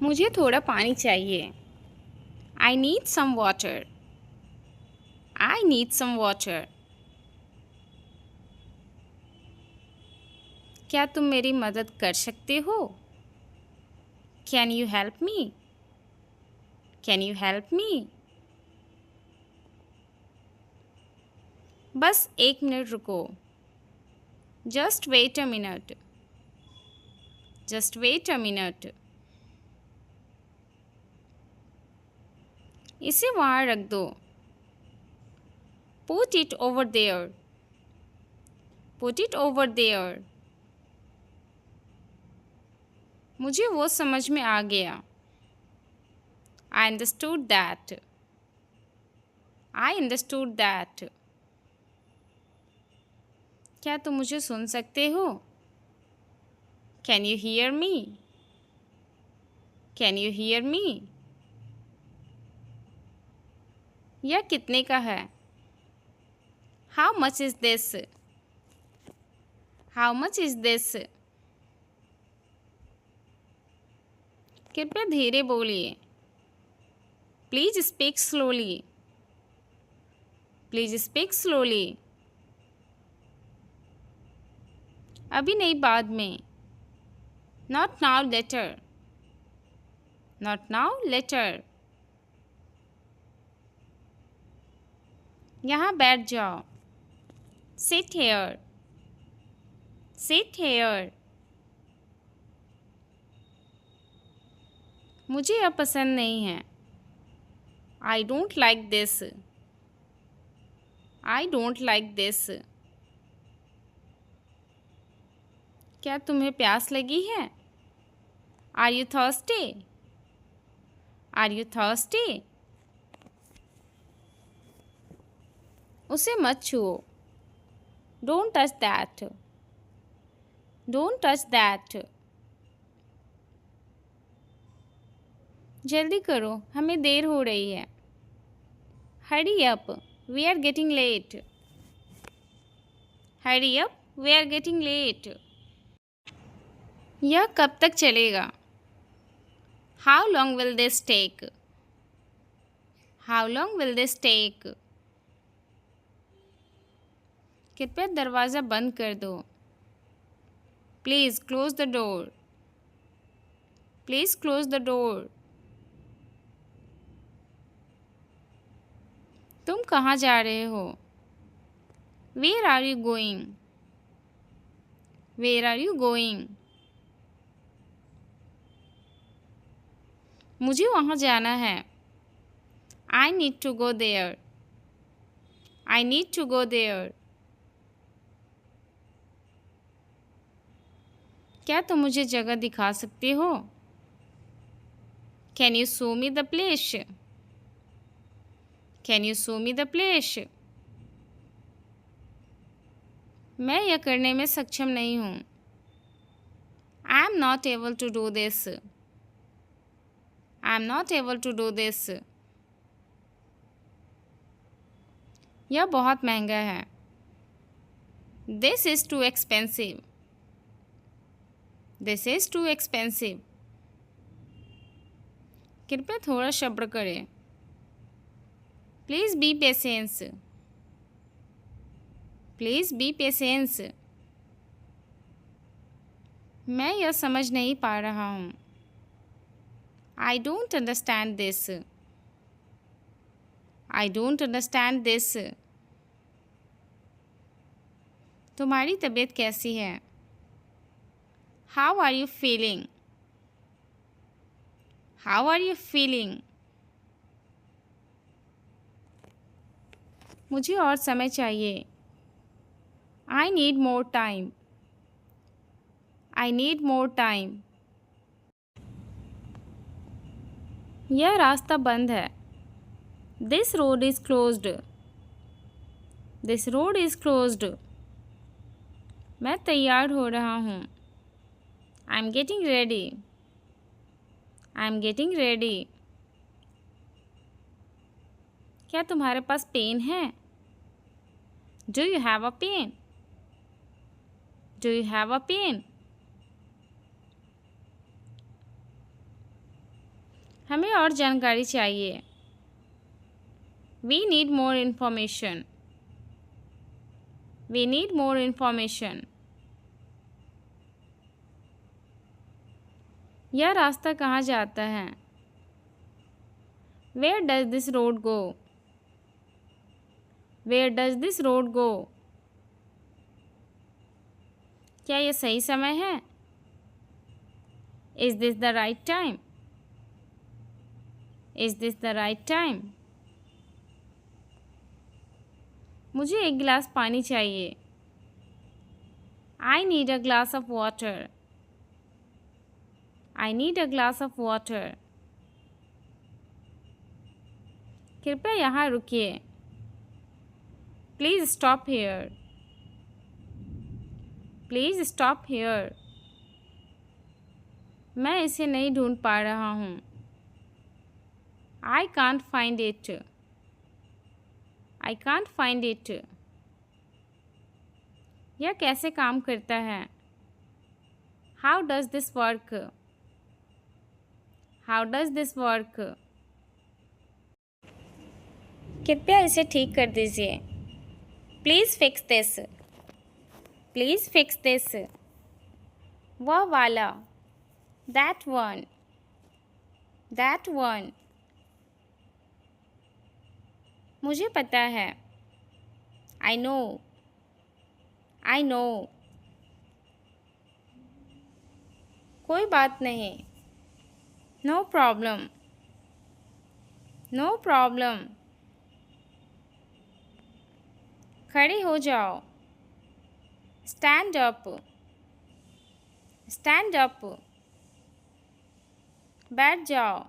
मुझे थोड़ा पानी चाहिए। I need some water. I need some water. क्या तुम मेरी मदद कर सकते हो? Can you help me? Can you help me? बस एक मिनट रुको। Just wait a minute. Just wait a minute. इसे वहाँ रख दो। Put it over there. Put it over there. मुझे वो समझ में आ गया। I understood that. I understood that. क्या तुम मुझे सुन सकते हो? Can you hear me? Can you hear me? यह कितने का है? How much is this? How much is this? कृपया धीरे बोलिए। Please speak slowly. Please speak slowly. अभी नहीं, बाद में। Not now, later. Not now, later. यहाँ बैठ जाओ। Sit here. Sit here. मुझे यह पसंद नहीं है। I don't like this. I don't like this. क्या तुम्हें प्यास लगी है? Are you thirsty? Are you thirsty? उसे मत छुओ। Don't touch that. Don't touch that. जल्दी करो, हमें देर हो रही है। Hurry up, we are getting late. Hurry up, we are getting late. यह कब तक चलेगा? How long will this take? How long will this take? कृपया दरवाज़ा बंद कर दो। Please close the door. Please close the door. तुम कहाँ जा रहे हो? Where are you going? Where are you going? मुझे वहाँ जाना है। I need to go there. I need to go there. क्या तुम मुझे जगह दिखा सकते हो? Can you show me the place? Can you show me the place? मैं यह करने में सक्षम नहीं हूँ। I am not able to do this. I am not able to do this. यह बहुत महंगा है। This is too expensive. This is too expensive. कृपया थोड़ा सब्र करें। Please be patient. Please be patient. मैं यह समझ नहीं पा रहा हूँ। I don't understand this. I don't understand this. तुम्हारी तबीयत कैसी है? How are you feeling? How are you feeling? मुझे और समय चाहिए। I need more time. I need more time. यह रास्ता बंद है। This road is closed. This road is closed. मैं तैयार हो रहा हूँ। I'm getting ready. I'm getting ready. क्या तुम्हारे पास पेन है? Do you have a pen? Do you have a pen? हमें और जानकारी चाहिए। We need more information. We need more information. यह रास्ता कहाँ जाता है? Where does this road go? Where does this road go? क्या यह सही समय है? Is this the right time? Is this the right time? मुझे एक गिलास पानी चाहिए। I need a glass of water. I need a glass of water. कृपया यहाँ रुकिए। Please stop here. Please stop here. मैं इसे नहीं ढूंढ पा रहा हूँ। I can't find it. I can't find it. यह कैसे काम करता है? How does this work? How does this work? कृपया इसे ठीक कर दीजिए। Please fix this. Please fix this. वह वाला। That one. That one. मुझे पता है। I know. I know. कोई बात नहीं। No problem. No problem. खड़े हो जाओ। Stand up. Stand up. बैठ जाओ।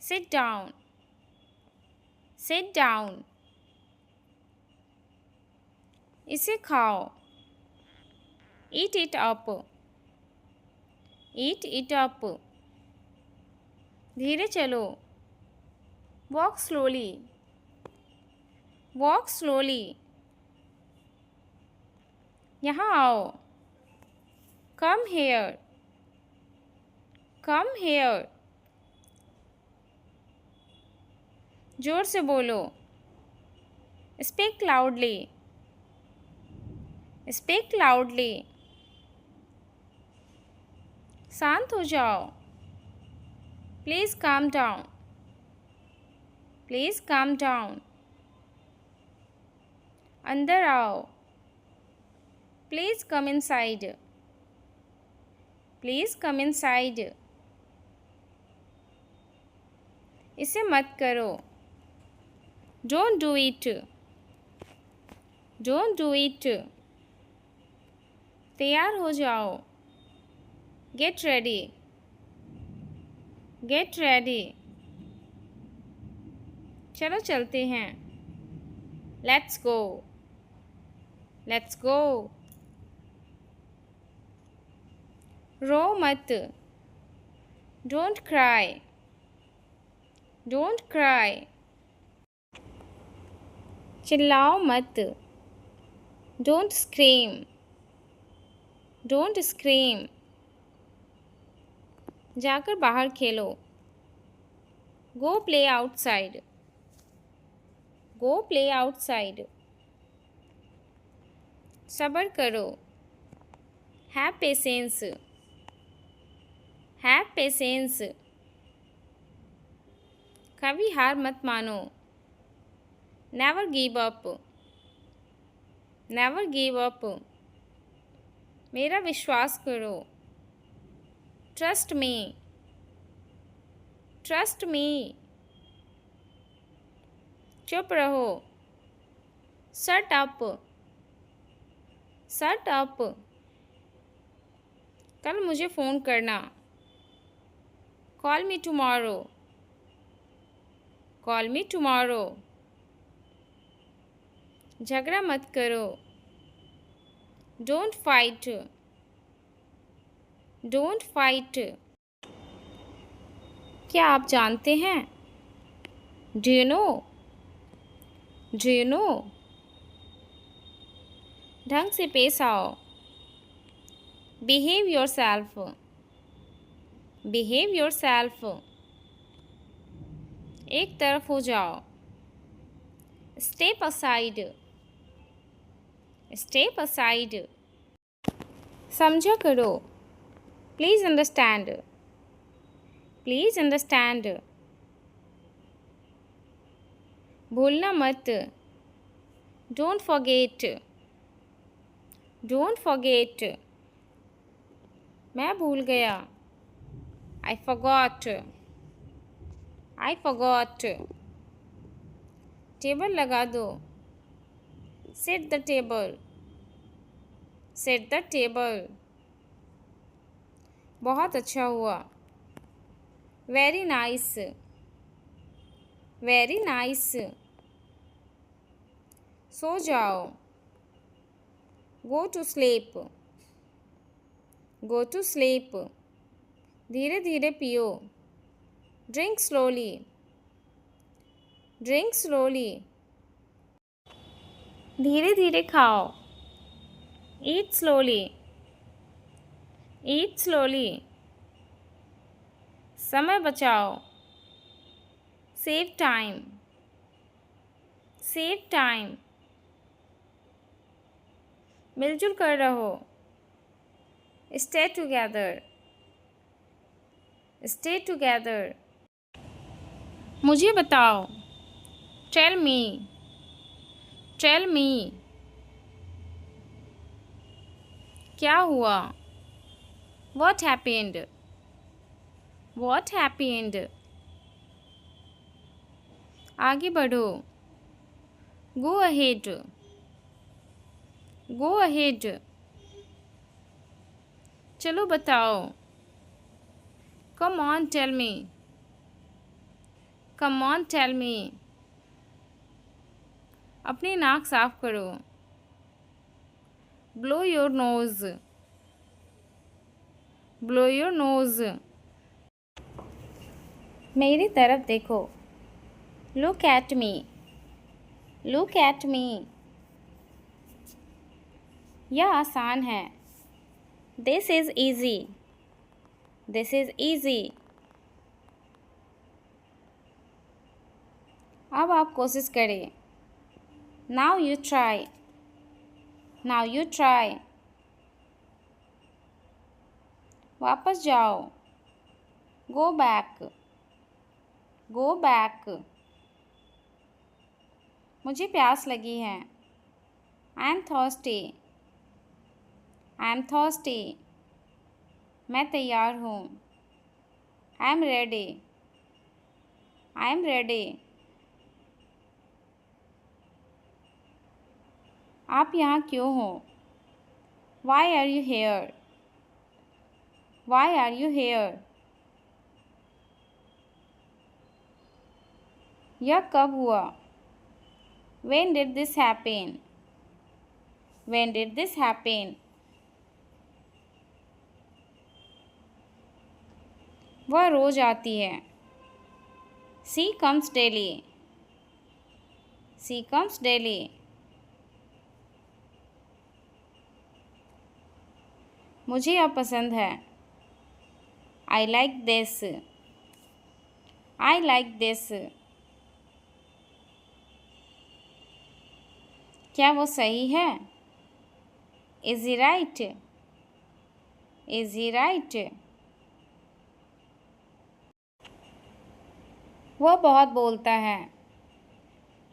Sit down. Sit down. इसे खाओ। Eat it up. Eat it up. धीरे चलो। Walk slowly. Walk slowly. यहाँ आओ। Come here. Come here. जोर से बोलो। Speak loudly. Speak loudly. शांत हो जाओ। Please calm down. प्लीज़ काम डाउन। अंदर आओ। Please come inside. Please come inside. इसे मत करो। Don't do it. Don't do it. तैयार हो जाओ। Get ready. Get ready. चलो चलते हैं। Let's go. Let's go. रो मत। Don't cry. Don't cry. चिल्लाओ मत। Don't scream. Don't scream. जाकर बाहर खेलो। Go play outside. Go play outside. सब्र करो। Have patience. Have patience. कभी हार मत मानो। Never give up. Never give up. मेरा विश्वास करो। Trust me. Trust me. चुप रहो। Shut up. Shut up. कल मुझे फ़ोन करना। Call me tomorrow. Call me tomorrow. झगड़ा मत करो। Don't fight. Don't fight. क्या आप जानते हैं? Do you know? Do you know? ढंग से पेश आओ। Behave your self. Behave your self. एक तरफ हो जाओ. Step aside. Step aside. समझा करो. Please understand. Please understand. भूलना मत. Don't forget. Don't forget. मैं भूल गया. I forgot. I forgot. Table लगा दो. Set the table. Set the table. बहुत अच्छा हुआ. Very nice. Very nice. सो जाओ. Go to sleep. Go to sleep. धीरे धीरे पियो. Drink slowly. Drink slowly. धीरे धीरे खाओ. Eat slowly. Eat slowly. समय बचाओ. Save time. Save time. मिलजुल कर रहो. Stay together. Stay together. मुझे बताओ. Tell me. Tell me. क्या हुआ? What happened? What happened? आगे बढ़ो. Go ahead. Go ahead. चलो बताओ. Come on, tell me. Come on, tell me. अपनी नाक साफ करो. Blow your nose. Blow your nose. मेरी तरफ देखो. Look at me. Look at me. यह आसान है. This is easy. This is easy. अब आप कोशिश करें. Now you try. Now you try. वापस जाओ. Go back. Go back. मुझे प्यास लगी है. I am thirsty. I am thirsty. मैं तैयार हूँ. I am ready. I am ready. आप यहाँ क्यों हो? Why are you here? Why are you here? यह कब हुआ? When did this happen? When did this happen? वह रोज आती है. She comes daily. She comes daily. मुझे यह पसंद है. I like this. I like this. क्या वो सही है? Is he right? Is he right? वह बहुत बोलता है.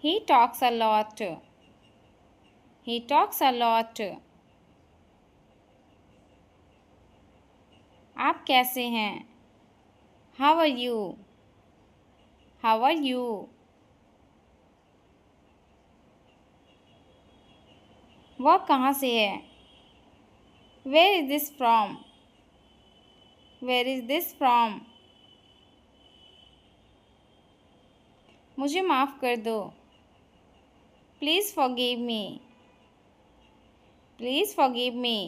He talks a lot. He talks a lot. आप कैसे हैं? How are you? How are you? वह कहाँ से है? Where is this from? Where is this from? मुझे माफ़ कर दो. Please forgive me. Please forgive me.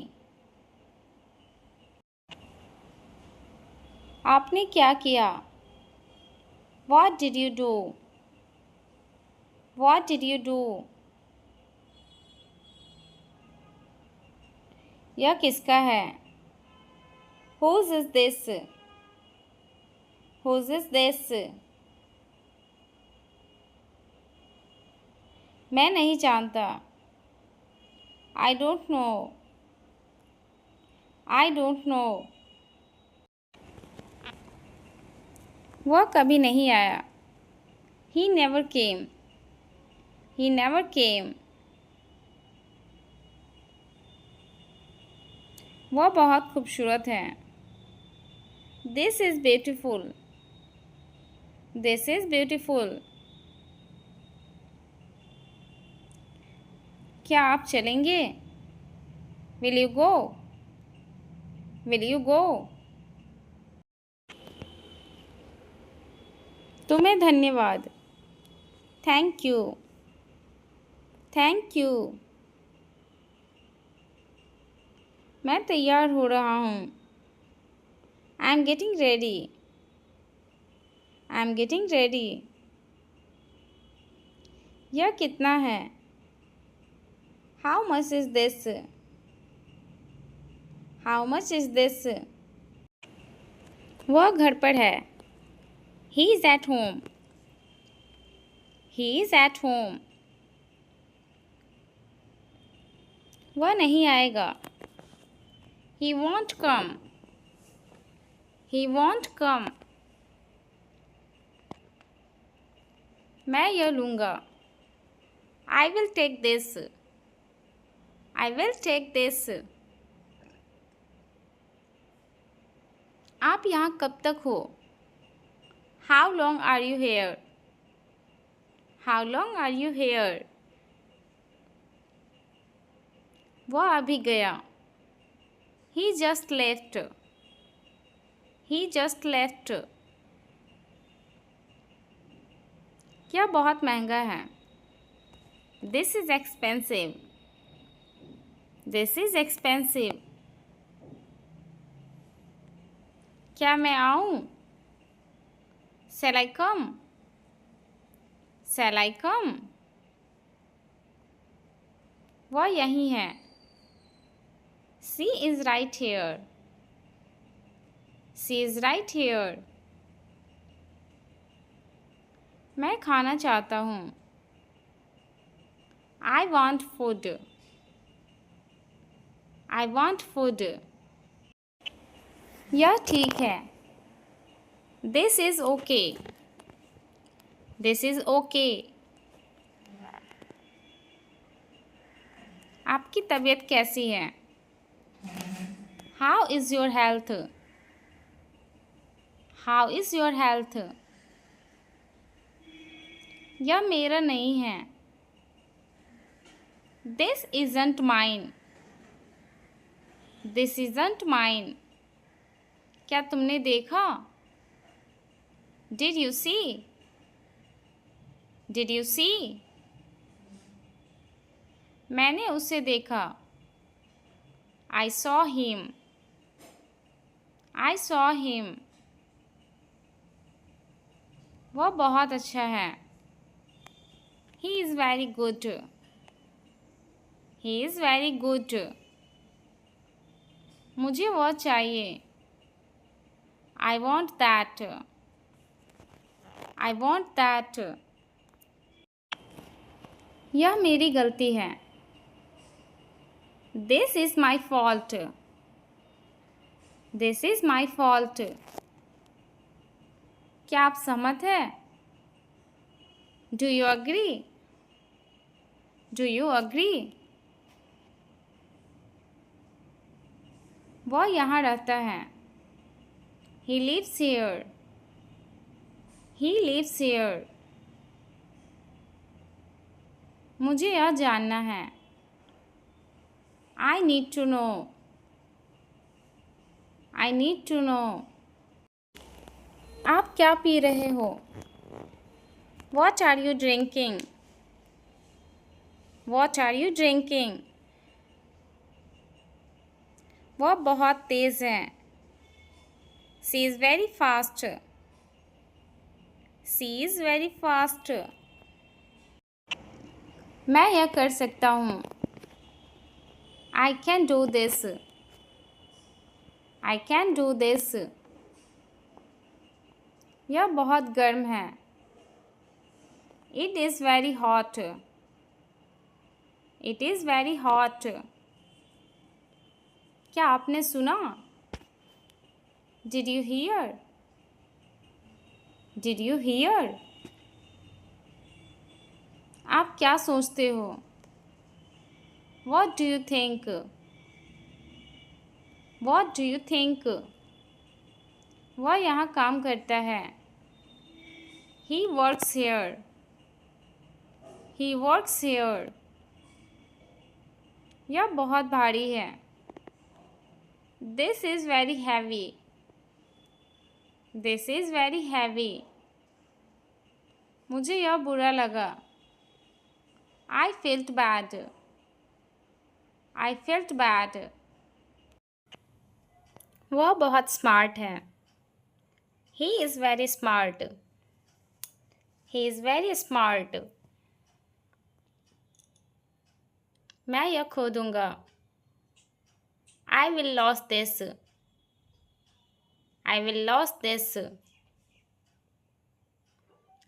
आपने क्या किया? What did you do? What did you do? यह किसका है? Whose is this? Whose is this? मैं नहीं जानता। I don't know. I don't know. वह कभी नहीं आया। He never came. He never came. वह बहुत खूबसूरत है। This is beautiful. This is beautiful. क्या आप चलेंगे? Will you go? Will you go? तुम्हें धन्यवाद। Thank you. Thank you. मैं तैयार हो रहा हूँ। I am getting ready. I am getting ready. यह कितना है? How much is this? How much is this? वह घर पर है। He is at home. He is at home. वह नहीं आएगा। He won't come. He won't come. मैं यह लूँगा। I will take this. I will take this. आप यहाँ कब तक हो? How long are you here? How long are you here? वह अभी गया। He just left. He just left. यह बहुत महंगा है। This is expensive. This is expensive. क्या मैं आऊँ? Shall I come? Shall I come? वह यहीं है। She is right here. She is right here. मैं खाना चाहता हूँ। I want food. I want food. यह ठीक है। This is okay. This is okay. आपकी तबीयत कैसी है? How is your health? How is your health? यह मेरा नहीं है। This isn't mine. This isn't mine. क्या तुमने देखा? Did you see? Did you see? मैंने उसे देखा। I saw him. I saw him. वह बहुत अच्छा है। He is very good. He is very good. मुझे वह चाहिए। I want that. I want that. यह मेरी गलती है। This is my fault. This is my fault. क्या आप सहमत हैं? Do you agree? Do you agree? वह यहाँ रहता है। He lives here. He lives here. मुझे यह जानना है। I need to know. I need to know. आप क्या पी रहे हो? What are you drinking? What are you drinking? वह बहुत तेज़ है। She is very fast. She is very fast. मैं यह कर सकता हूँ। I can do this. I can do this. यह बहुत गर्म है। It is very hot. It is very hot. क्या आपने सुना? Did you hear? Did you hear? आप क्या सोचते हो? What do you think? What do you think? वह यहाँ काम करता है। He works here. He works here. यह बहुत भारी है। This is very heavy. This is very heavy. मुझे यह बुरा लगा। I felt bad. I felt bad. वह बहुत स्मार्ट है। He is very smart. He is very smart. मैं यह खो दूँगा। I will loss this. I will loss this.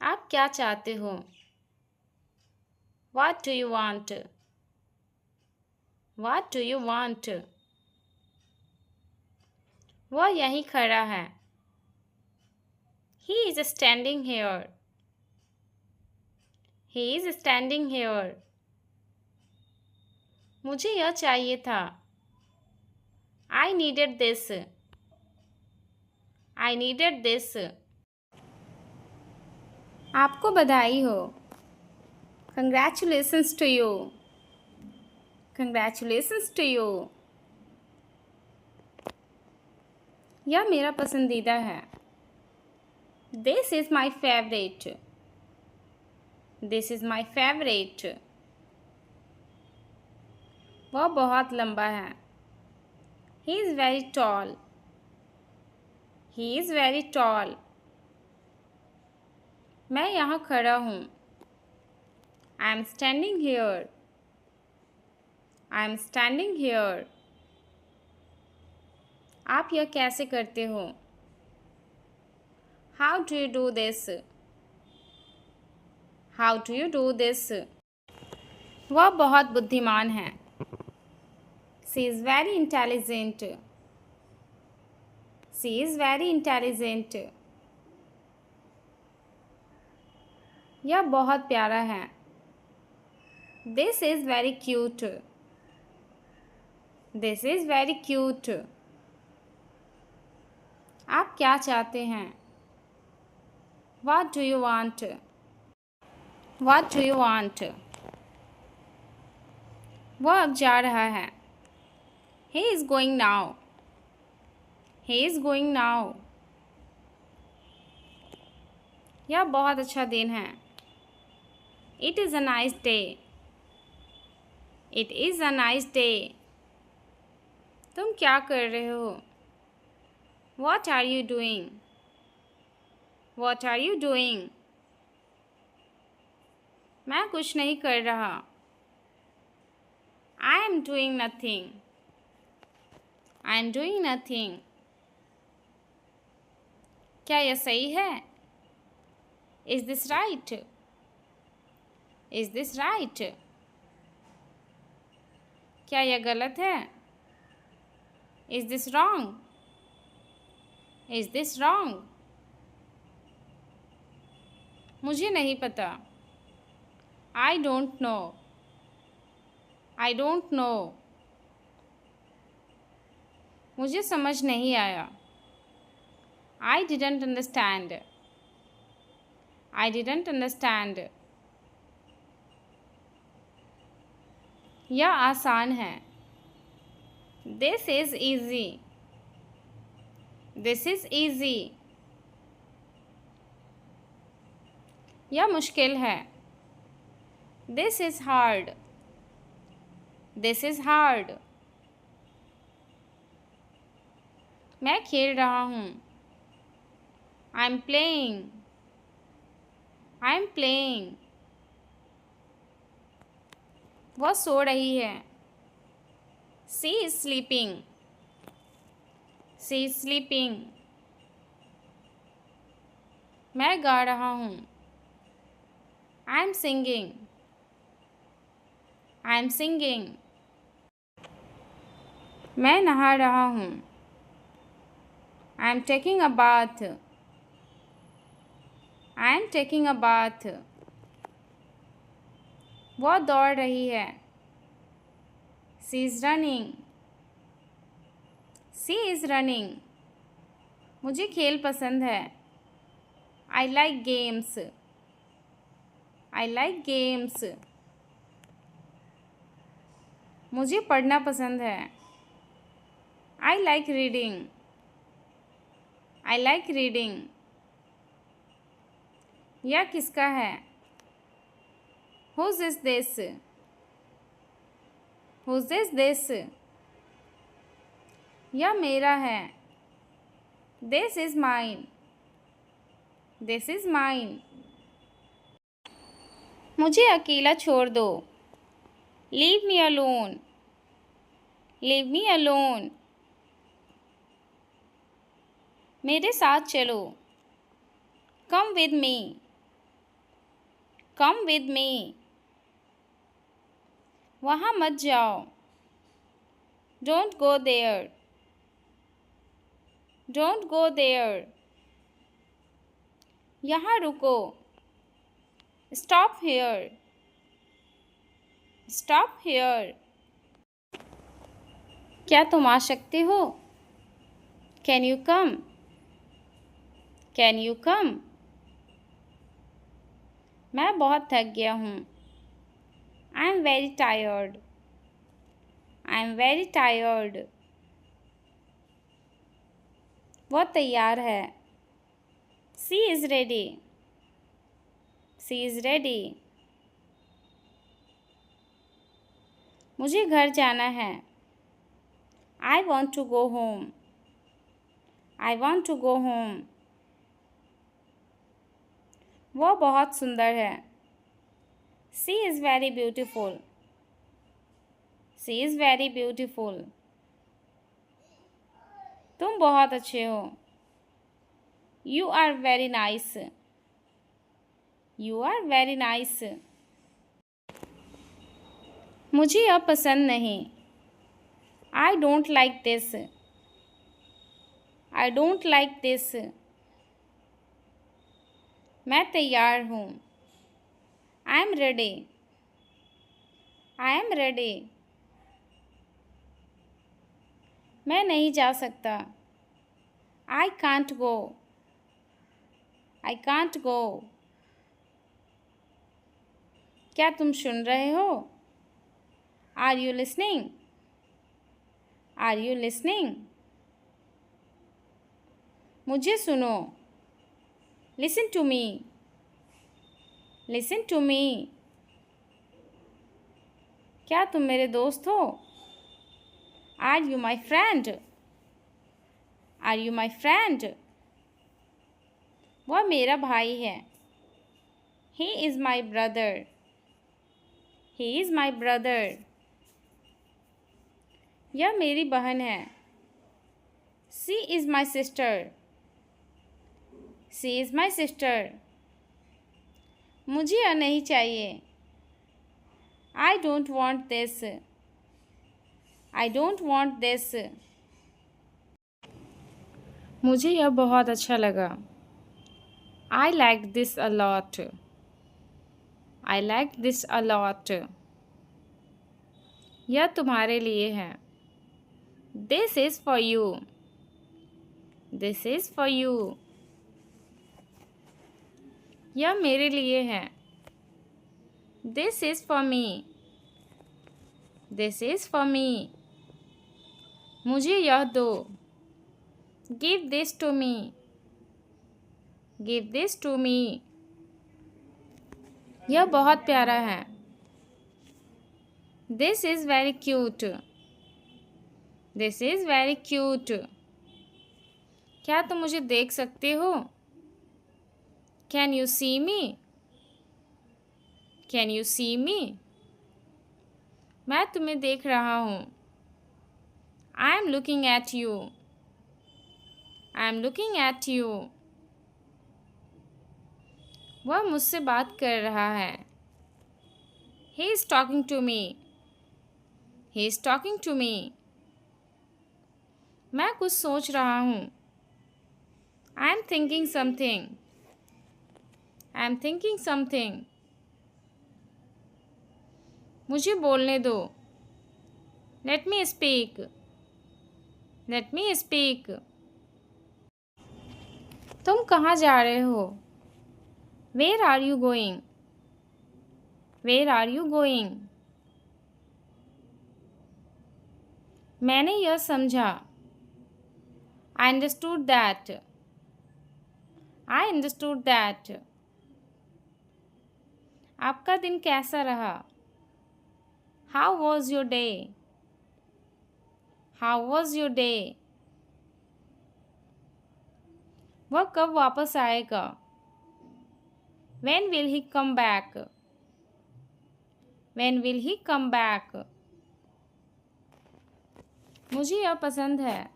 आप क्या चाहते हो? What do you want? What do you want? वह यहीं खड़ा है। He is standing here. He is standing here. मुझे यह चाहिए था। I needed this. I needed this. आपको बधाई हो। Congratulations to you. Congratulations to you. यह मेरा पसंदीदा है। This is my favorite. This is my favorite. वह बहुत लंबा है। He is very tall. He is very tall. मैं यहाँ खड़ा हूँ। I am standing here. I am standing here. आप यह कैसे करते हो? How do you do this? How do you do this? वह बहुत बुद्धिमान है। She is very intelligent. She is very intelligent. यह बहुत प्यारा है। This is very cute. This is very cute. आप क्या चाहते हैं? What do you want? What do you want? वह अब जा रहा है। He is going now. He is going now. यह बहुत अच्छा दिन है। It is a nice day. It is a nice day. तुम क्या कर रहे हो? What are you doing? What are you doing? मैं कुछ नहीं कर रहा। I am doing nothing. I am doing nothing. क्या यह सही है? Is this right? Is this right? क्या यह गलत है? Is this wrong? Is this wrong? मुझे नहीं पता। I don't know. I don't know. मुझे समझ नहीं आया। I didn't understand. I didn't understand. यह आसान है। This is easy. This is easy. यह मुश्किल है। This is hard. This is hard. मैं खेल रहा हूँ। I'm playing. I'm playing. वह सो रही है। She is sleeping. She is sleeping. मैं गा रहा हूँ। I'm singing. I am singing. मैं नहा रहा हूँ। I am taking a bath. I am taking a bath. वह दौड़ रही है। She is running. She is running. मुझे खेल पसंद है। I like games. I like games. मुझे पढ़ना पसंद है। I like reading. I like reading. यह किसका है? Whose is this? Whose is this? यह मेरा है। This is mine. This is mine. मुझे अकेला छोड़ दो। Leave me alone. Leave me alone. मेरे साथ चलो। Come with me. Come with me. वहाँ मत जाओ। Don't go there. Don't go there. यहाँ रुको। Stop here. Stop here. क्या तुम आ सकते हो? Can you come? Can you come? मैं बहुत थक गया हूँ। I am very tired. I am very tired. वह तैयार है। She is ready. She is ready. मुझे घर जाना है। I want to go home. I want to go home. वह बहुत सुंदर है। She is very beautiful. She is very beautiful. तुम बहुत अच्छे हो। You are very nice. You are very nice. मुझे यह पसंद नहीं। I don't like this. I don't like this. मैं तैयार हूँ। I am ready. I am ready. मैं नहीं जा सकता। I can't go. I can't go. क्या तुम सुन रहे हो? Are you listening? Are you listening? मुझे सुनो। Listen to me. Listen to me. क्या तुम मेरे दोस्त हो? Are you my friend? Are you my friend? वह मेरा भाई है। He is my brother. He is my brother. यह मेरी बहन है। She is my sister. She is my sister. मुझे यह नहीं चाहिए। I don't want this. I don't want this. मुझे यह बहुत अच्छा लगा। I like this a lot. I like this a lot. यह तुम्हारे लिए है। This is for you. This is for you. यह मेरे लिए है। This is for me. This is for me. मुझे यह दो। Give this to me. Give this to me. यह बहुत प्यारा है। This is very cute. This is very cute. क्या तुम मुझे देख सकते हो? Can you see me? Can you see me? मैं तुम्हें देख रहा हूँ। I am looking at you. I am looking at you. वह मुझसे बात कर रहा है। He is talking to me. He is talking to me. मैं कुछ सोच रहा हूँ। I am thinking something. I am thinking something. मुझे बोलने दो। Let me speak. Let me speak. तुम कहाँ जा रहे हो? Where are you going? Where are you going? मैंने यह समझा। I understood that. I understood that. आपका दिन कैसा रहा? How was your day? How was your day? वह कब वापस आएगा? When will he come back? When will he come back? मुझे यह पसंद है।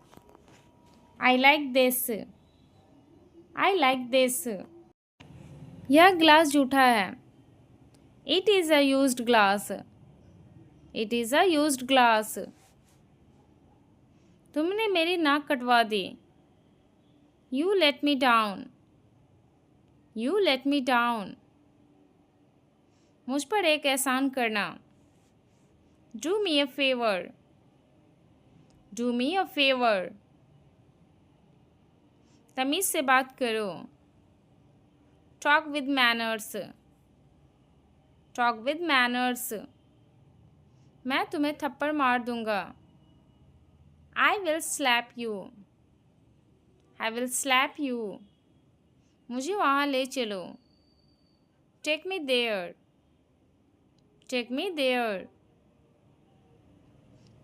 I like this. I like this. यह ग्लास जूठा है। It is a used glass. It is a used glass. तुमने मेरी नाक कटवा दी। You let me down. You let me down. मुझ पर एक एहसान करना। Do me a favor. Do me a favor. तमीज़ से बात करो। Talk with manners. Talk with manners. मैं तुम्हें थप्पड़ मार दूंगा। I will slap you. I will slap you. मुझे वहाँ ले चलो। Take me there. Take me there.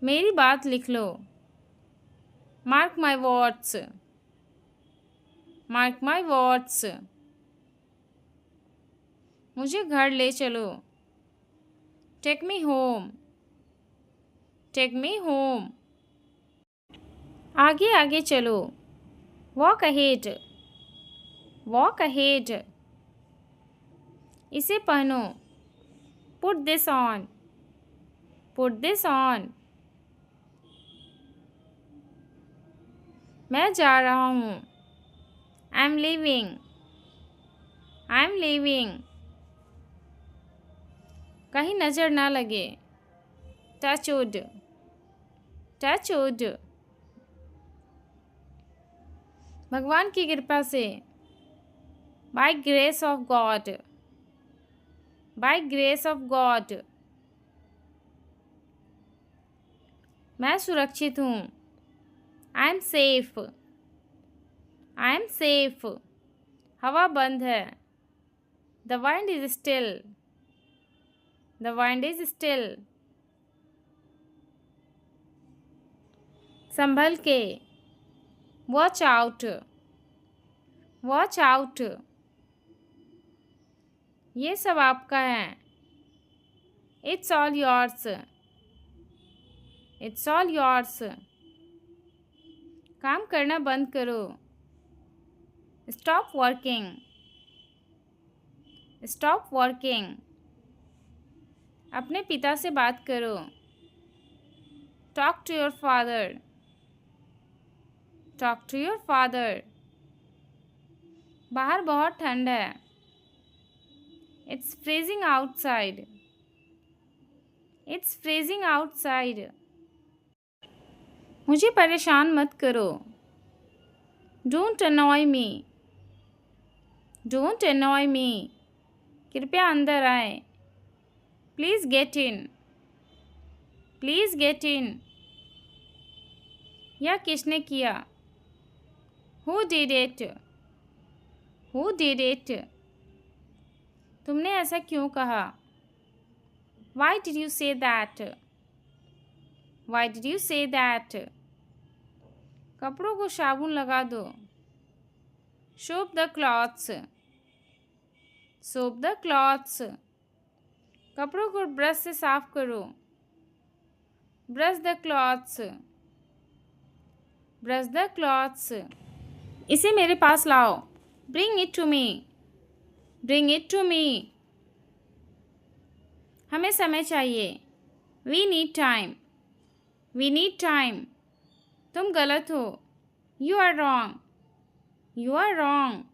मेरी बात लिख लो। Mark my words. Mark my words. मुझे घर ले चलो। Take me home. Take me home. आगे आगे चलो। Walk ahead. Walk ahead. इसे पहनो। Put this on. Put this on. मैं जा रहा हूँ। I'm leaving. I'm leaving. कहीं नज़र ना लगे। Touch wood. Touch wood. भगवान की कृपा से। By grace of God. By grace of God. मैं सुरक्षित हूँ। I am safe. I am safe. हवा बंद है। The wind is still. The wind is still. संभल के। Watch out. Watch out. ये सब आपका है। It's all yours. It's all yours. काम करना बंद करो। Stop working. Stop working. अपने पिता से बात करो। Talk to your father. Talk to your father. बाहर बहुत ठंड है। It's freezing outside. It's freezing outside. मुझे परेशान मत करो। Don't annoy me. Don't annoy me. कृपया अंदर आए। Please get in. Please get in. यह किसने किया? Who did it? Who did it? तुमने ऐसा क्यों कहा? Why did you say that? Why did you say that? कपड़ों को साबुन लगा दो। Soap the cloths. Soap the cloths. कपड़ों को ब्रश से साफ करो। Brush the cloths. Brush the cloths. इसे मेरे पास लाओ। Bring it to me. Bring it to me. हमें समय चाहिए। We need time. We need time. तुम गलत हो। You are wrong. You are wrong.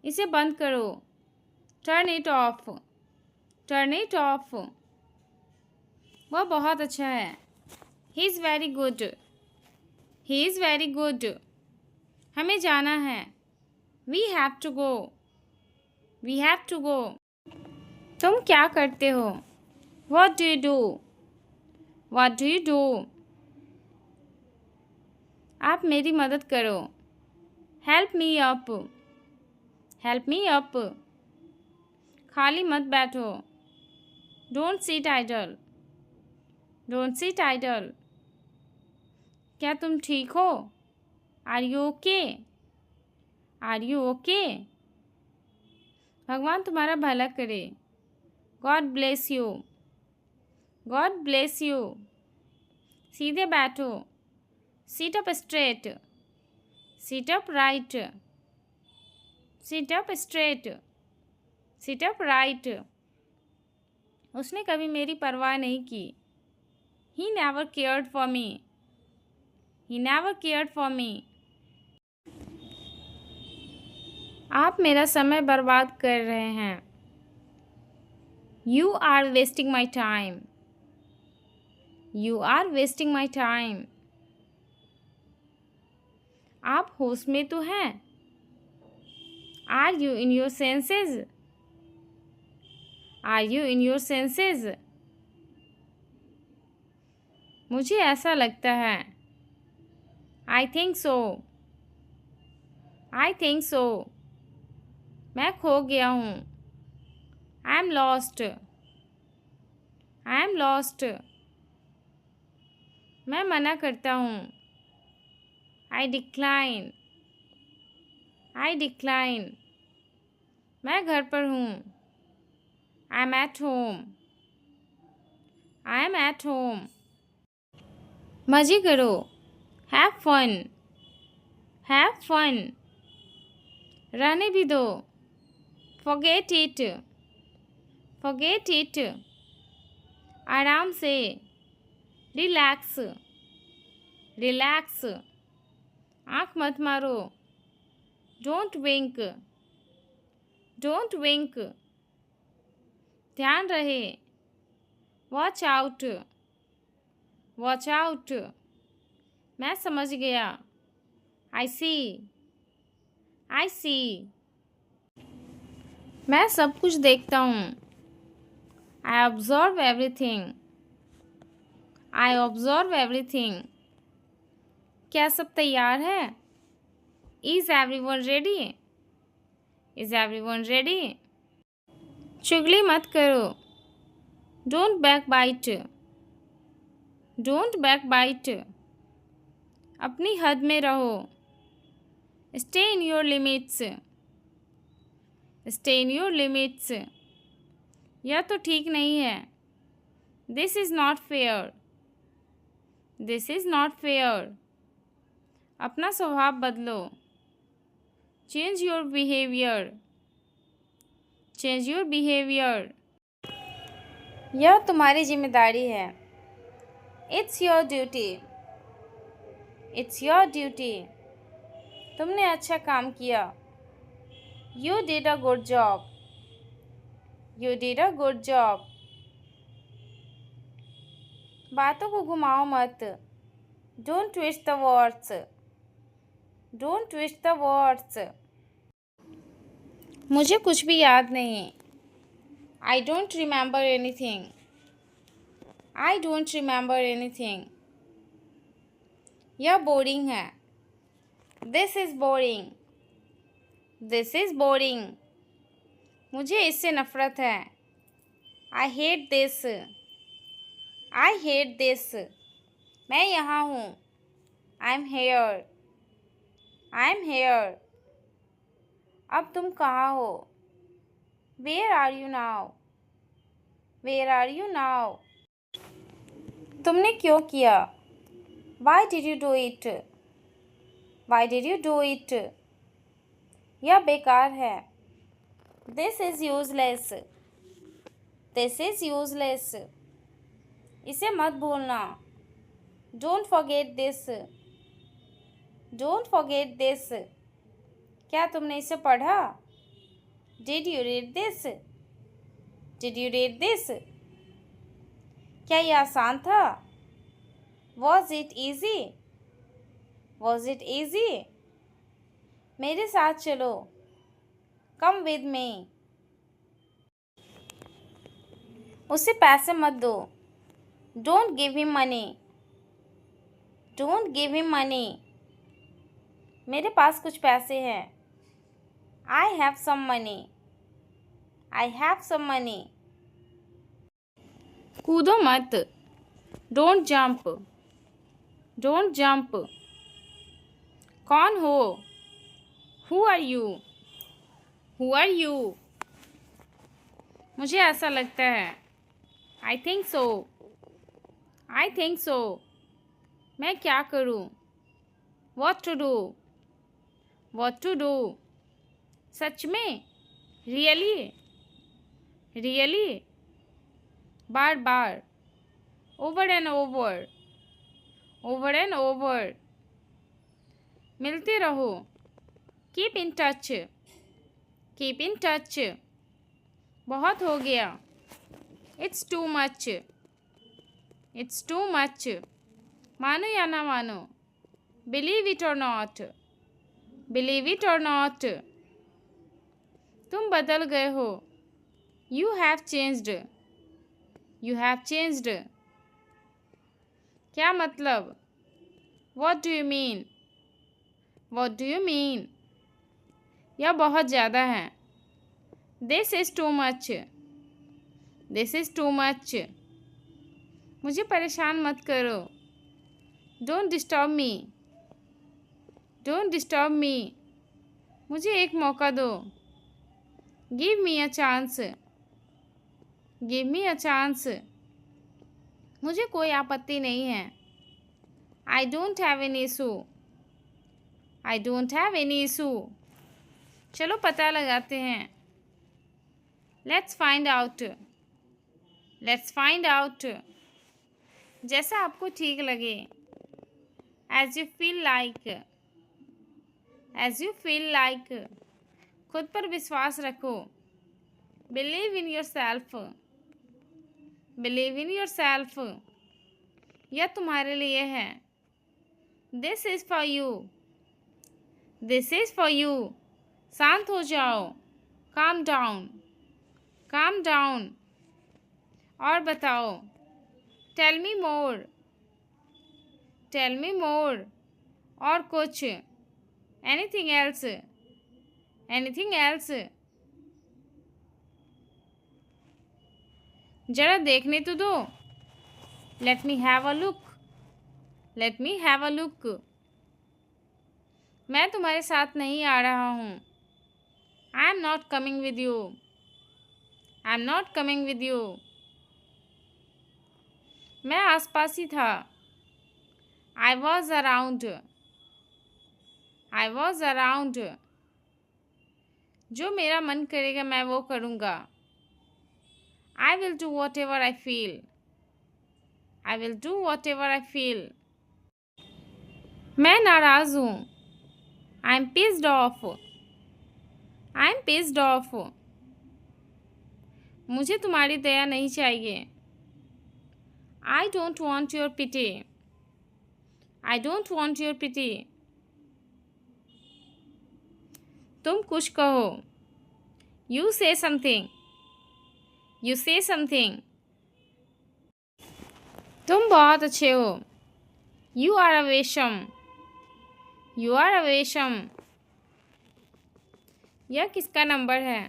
इसे बंद करो। Turn it off. Turn it off. वह बहुत अच्छा है। He is very good. He is very good. हमें जाना है। We have to go. We have to go. तुम क्या करते हो? What do you do? What do you do? आप मेरी मदद करो। Help me up. Help me up. खाली मत बैठो। Don't sit idle. Don't sit idle. क्या तुम ठीक हो? Are you okay? Are you okay? भगवान तुम्हारा भला करे। God bless you. God bless you. सीधे बैठो। Sit up straight. Sit up right. Sit up straight. Sit up right. उसने कभी मेरी परवाह नहीं की। He never cared for me. He never cared for me. आप मेरा समय बर्बाद कर रहे हैं। You are wasting my time. You are wasting my time. आप होश में तो हैं? Are you in your senses? Are you in your senses? मुझे ऐसा लगता है। I think so. I think so. मैं खो गया हूँ। I am lost. I am lost. मैं मना करता हूँ। I decline. I decline. मैं घर पर हूँ। I am at home. I am at home. मज़े करो। Have fun. Have fun. रहने भी दो। Forget it. Forget it. आराम से। रिलैक्स। रिलैक्स। आँख मत मारो। Don't wink. Don't wink. ध्यान रहे। Watch out. Watch out. मैं समझ गया। आई सी। आई सी। मैं सब कुछ देखता हूँ। I observe everything. I observe everything. क्या सब तैयार है? Is everyone ready? Is everyone ready? चुगली मत करो। Don't backbite. Don't backbite. अपनी हद में रहो। Stay in your limits. Stay in your limits. यह तो ठीक नहीं है। This is not fair. This is not fair. अपना स्वभाव बदलो। Change your behaviour. Change your behaviour. यह तुम्हारी जिम्मेदारी है। It's your duty. It's your duty. तुमने अच्छा काम किया। You did a good job. You did a good job. बातों को घुमाओ मत। Don't twist the words. Don't twist the words. मुझे कुछ भी याद नहीं। I don't remember anything. I don't remember anything. यह बोरिंग है। This is boring. This is boring. मुझे इससे नफ़रत है। I hate this. I hate this. मैं यहाँ हूँ। I am here. I am here. अब तुम कहाँ हो? Where are you now? Where are you now? तुमने क्यों किया? Why did you do it? Why did you do it? यह बेकार है। This is useless. This is useless. इसे मत भूलना। Don't forget this. Don't forget this. क्या तुमने इसे पढ़ा? Did you read this? Did you read this? क्या यह आसान था? Was it easy? Was it easy? मेरे साथ चलो। कम विद मी। उसे पैसे मत दो। Don't give him money. Don't give him money. मेरे पास कुछ पैसे हैं। I have some money. I have some money. कूदो मत। Don't jump. Don't jump. कौन हो? Who are you? Who are you? मुझे ऐसा लगता है। I think so. I think so. मैं क्या करूं? What to do? What to do? सच में? रियली? रियली? बार बार। Over and over. Over and over. मिलते रहो। Keep in touch. Keep in touch. बहुत हो गया। It's too much. It's too much. मानो या ना मानो। बिलीव इट और नॉट। बिलीव इट और नॉट। तुम बदल गए हो। You have changed. You have changed. क्या मतलब? What do you mean? What do you mean? यह बहुत ज़्यादा है। This is too much. This is too much. मुझे परेशान मत करो। Don't disturb me. Don't disturb me. मुझे एक मौका दो। Give me a chance. Give me a chance. मुझे कोई आपत्ति नहीं है। I don't have any issue. I don't have any issue. चलो पता लगाते हैं। Let's find out. Let's find out. जैसा आपको ठीक लगे। As you feel like. As you feel like. खुद पर विश्वास रखो। Believe in yourself. Believe in yourself. यह तुम्हारे लिए है। This is for you. This is for you. शांत हो जाओ। Calm down. Calm down. और बताओ। टेल मी मोर। टेल मी मोर। और कुछ। Anything else. Anything else. जरा देखने तो दो। Let me have a look. Let me have a look. मैं तुम्हारे साथ नहीं आ रहा हूँ। I am not coming with you. I am not coming with you. मैं आसपास ही था। I was around. I was around. जो मेरा मन करेगा मैं वो करूँगा। I will do whatever I feel. I will do whatever I feel. मैं नाराज़ हूँ। I am pissed off. I am pissed off. मुझे तुम्हारी दया नहीं चाहिए। I don't want your pity. I don't want your pity. तुम कुछ कहो। यू से समथिंग। यू से समथिंग। तुम बहुत अच्छे हो। You are awesome. You are awesome. यह किसका नंबर है?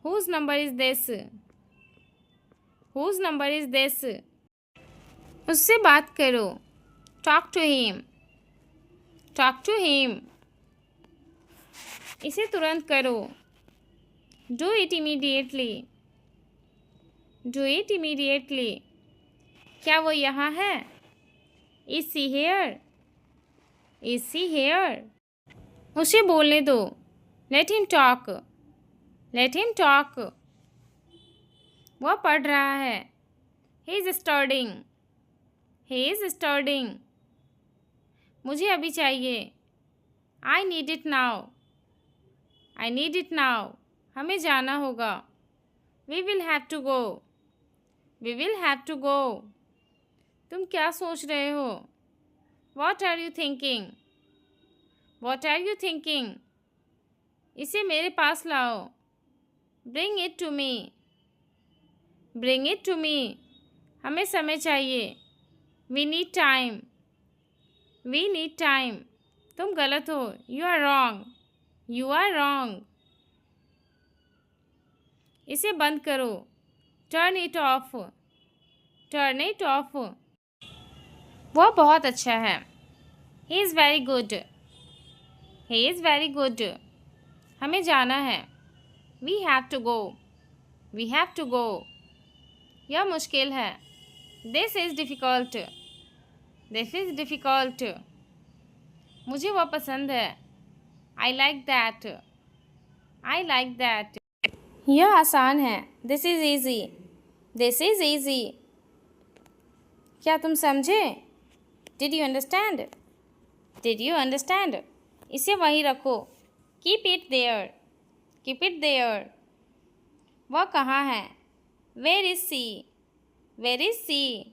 Whose number is this? Whose number is this? उससे बात करो। Talk to him. Talk to him. इसे तुरंत करो। Do it immediately. Do it immediately. क्या वो यहाँ है? Is she here? Is she here? उसे बोलने दो। Let him talk. Let him talk. वह पढ़ रहा है। He is studying, he is studying. मुझे अभी चाहिए, I need it now, I need it now. हमें जाना होगा, we will have to go, we will have to go. तुम क्या सोच रहे हो, what are you thinking, what are you thinking. इसे मेरे पास लाओ, bring it to me, bring it to me. हमें समय चाहिए, we need time, we need time. तुम गलत हो, you are wrong, you are wrong. इसे बंद करो, turn it off, turn it off. वह बहुत अच्छा है, he is very good, he is very good. हमें जाना है, we have to go, we have to go. यह मुश्किल है, this is difficult, this is difficult. मुझे वह पसंद है, I like that, I like that. यह आसान है, this is easy, this is easy. क्या तुम समझे, did you understand, did you understand. इसे वहीं रखो, keep it there, keep it there. वह कहाँ है, where is she, where is C.